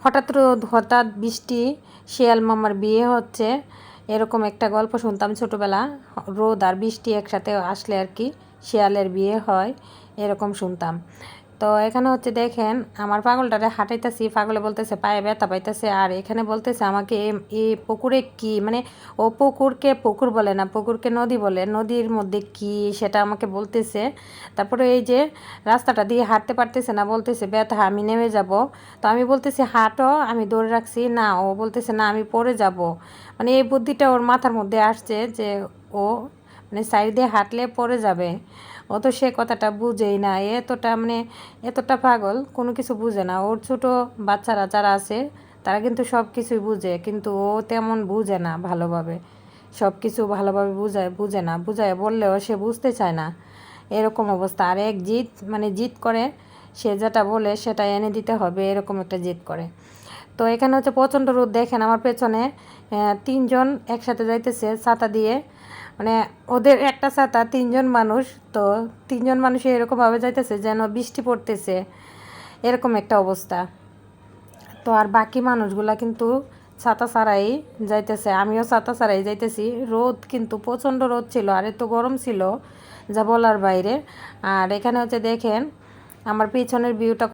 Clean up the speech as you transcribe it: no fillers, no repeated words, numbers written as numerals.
হঠাৎ রোদ হঠাৎ বৃষ্টি, শিয়াল মামার বিয়ে হচ্ছে, এরকম একটা গল্প শুনতাম ছোটোবেলা। রোদ আর বৃষ্টি একসাথে আসলে আর কি শিয়ালের বিয়ে হয়, এরকম শুনতাম। তো এখানে হচ্ছে দেখেন আমার পাগলটারে হাঁটাইতেছি, পাগলে বলতেছে পায়ে ব্যথা পাইতেছে, আর এখানে বলতেছে আমাকে এই পুকুরে কি মানে, ও পুকুরকে পুকুর বলে না, পুকুরকে নদী বলে, নদীর মধ্যে কি সেটা আমাকে বলতেছে। তারপরে এই যে রাস্তাটা দিয়ে হাঁটতে পারতেছে না, বলতেছে ব্যথা আমি নেমে যাব। তো আমি বলতেছি হাঁটো, আমি দৌড়ে রাখছি না, ও বলতেছে না আমি পড়ে যাব। মানে এই বুদ্ধিটা ওর মাথার মধ্যে আসছে যে ও মানে সাইড দিয়ে হাঁটলে পড়ে যাবে। ও তো সে কথাটা বুঝেই না, এতটা মানে এতটা পাগল, কোনো কিছু বুঝে না। ওর ছোটো বাচ্চারা যারা আছে তারা কিন্তু সব কিছুই বুঝে, কিন্তু ও তেমন বুঝে না ভালোভাবে, সব কিছু ভালোভাবে বুঝে না, বুঝায় বললেও সে বুঝতে চায় না, এরকম অবস্থা। আর এক জিদ মানে জিদ করে, সে যেটা বলে সেটা এনে দিতে হবে, এরকম একটা জিদ করে। তো এখানে হচ্ছে প্রচণ্ড রোদ, দেখেন আমার পেছনে তিনজন একসাথে যাইতেছে ছাতা দিয়ে, মানে ওদের একটা ছাতা তিনজন মানুষ, তো তিনজন মানুষ এরকমভাবে যাইতেছে যেন বৃষ্টি পড়তেছে, এরকম একটা অবস্থা। তো আর বাকি মানুষগুলা কিন্তু ছাতা ছাড়াই যাইতেছে, আমিও ছাতা ছাড়াই যাইতেছি। রোদ কিন্তু প্রচণ্ড রোদ ছিল, আর এত গরম ছিল যা বলার বাইরে। আর এখানে হচ্ছে দেখেন আমার পিছনের ভিউটা